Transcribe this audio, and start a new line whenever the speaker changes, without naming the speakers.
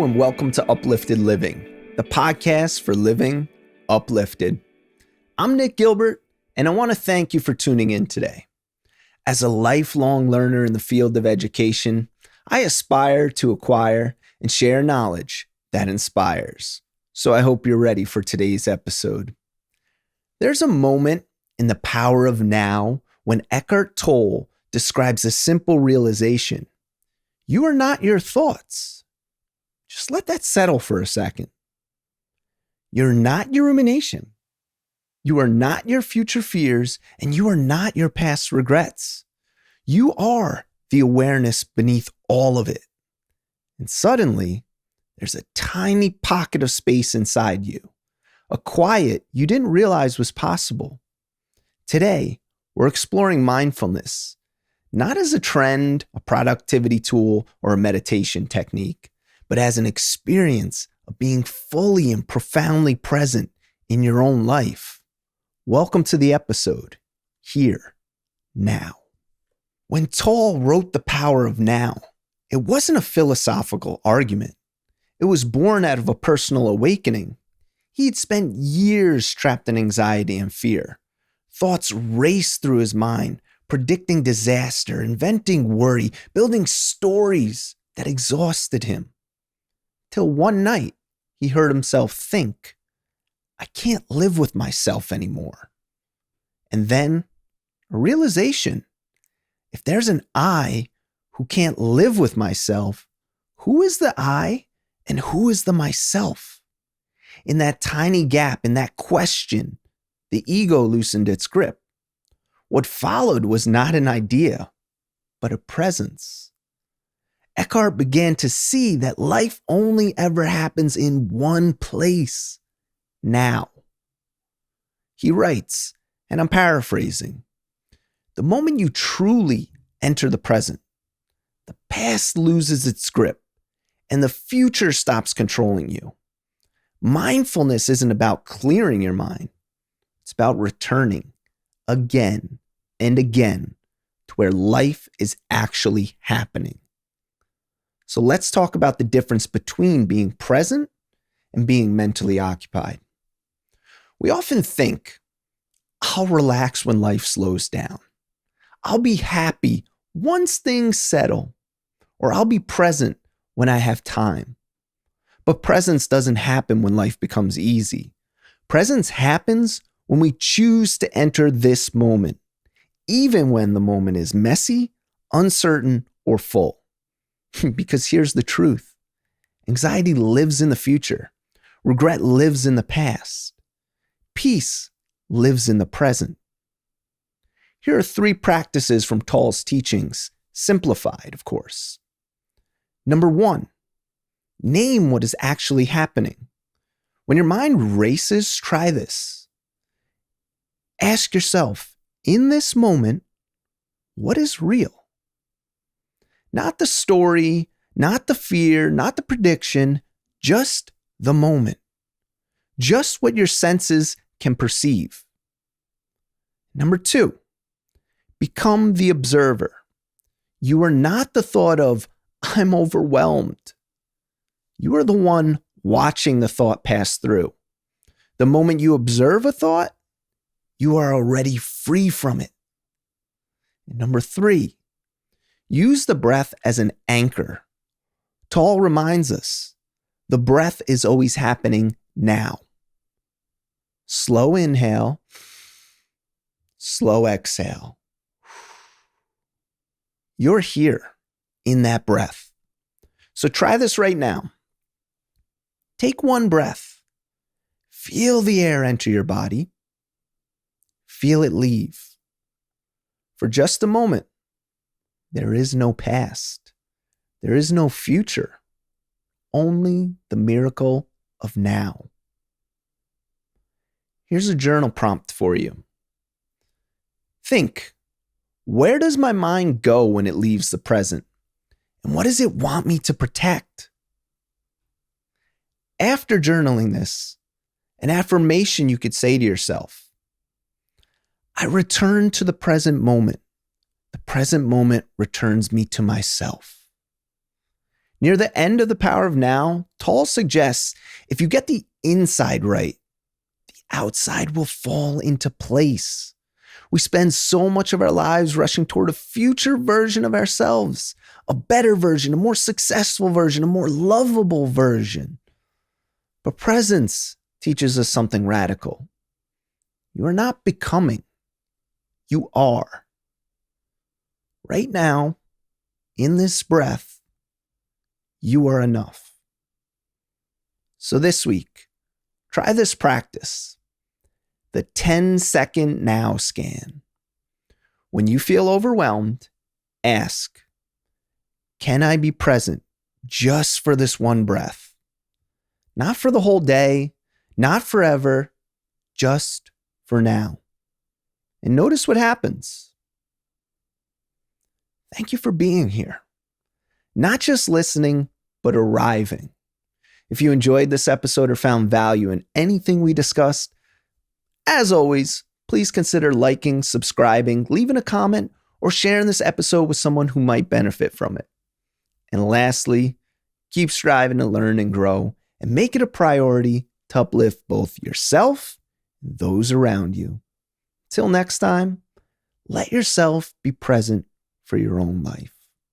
Hello and welcome to Uplifted Living, the podcast for living uplifted. I'm Nick Gilbert, and I want to thank you for tuning in today. As a lifelong learner in the field of education, I aspire to acquire and share knowledge that inspires. So I hope you're ready for today's episode. There's a moment in The Power of Now when Eckhart Tolle describes a simple realization. You are not your thoughts. Just let that settle for a second. You're not your rumination. You are not your future fears, and you are not your past regrets. You are the awareness beneath all of it. And suddenly, there's a tiny pocket of space inside you, a quiet you didn't realize was possible. Today, we're exploring mindfulness, not as a trend, a productivity tool, or a meditation technique, but as an experience of being fully and profoundly present in your own life. Welcome to the episode, Here, Now. When Tolle wrote The Power of Now, it wasn't a philosophical argument. It was born out of a personal awakening. He'd spent years trapped in anxiety and fear. Thoughts raced through his mind, predicting disaster, inventing worry, building stories that exhausted him. Till one night, he heard himself think, I can't live with myself anymore. And then a realization, if there's an I who can't live with myself, who is the I and who is the myself? In that tiny gap, in that question, the ego loosened its grip. What followed was not an idea, but a presence. Eckhart began to see that life only ever happens in one place, now. He writes, and I'm paraphrasing, the moment you truly enter the present, the past loses its grip and the future stops controlling you. Mindfulness isn't about clearing your mind. It's about returning again and again to where life is actually happening. So let's talk about the difference between being present and being mentally occupied. We often think, I'll relax when life slows down. I'll be happy once things settle, or I'll be present when I have time. But presence doesn't happen when life becomes easy. Presence happens when we choose to enter this moment, even when the moment is messy, uncertain, or full. Because here's the truth. Anxiety lives in the future. Regret lives in the past. Peace lives in the present. Here are 3 practices from Tolle's teachings, simplified, of course. Number 1, name what is actually happening. When your mind races, try this. Ask yourself, in this moment, what is real? Not the story, not the fear, not the prediction, just the moment. Just what your senses can perceive. Number 2, become the observer. You are not the thought of, I'm overwhelmed. You are the one watching the thought pass through. The moment you observe a thought, you are already free from it. And number 3, use the breath as an anchor. Tolle reminds us, the breath is always happening now. Slow inhale, slow exhale. You're here in that breath. So try this right now. Take one breath. Feel the air enter your body. Feel it leave. For just a moment, there is no past. There is no future. Only the miracle of now. Here's a journal prompt for you. Think, where does my mind go when it leaves the present? And what does it want me to protect? After journaling this, an affirmation you could say to yourself. I return to the present moment. The present moment returns me to myself. Near the end of The Power of Now, Toll suggests if you get the inside right, the outside will fall into place. We spend so much of our lives rushing toward a future version of ourselves, a better version, a more successful version, a more lovable version. But presence teaches us something radical. You are not becoming, you are. Right now, in this breath, you are enough. So this week, try this practice. The 10-second now scan. When you feel overwhelmed, ask, can I be present just for this one breath? Not for the whole day, not forever, just for now. And notice what happens. Thank you for being here. Not just listening, but arriving. If you enjoyed this episode or found value in anything we discussed, as always, please consider liking, subscribing, leaving a comment, or sharing this episode with someone who might benefit from it. And lastly, keep striving to learn and grow, and make it a priority to uplift both yourself and those around you. Till next time, let yourself be present for your own life.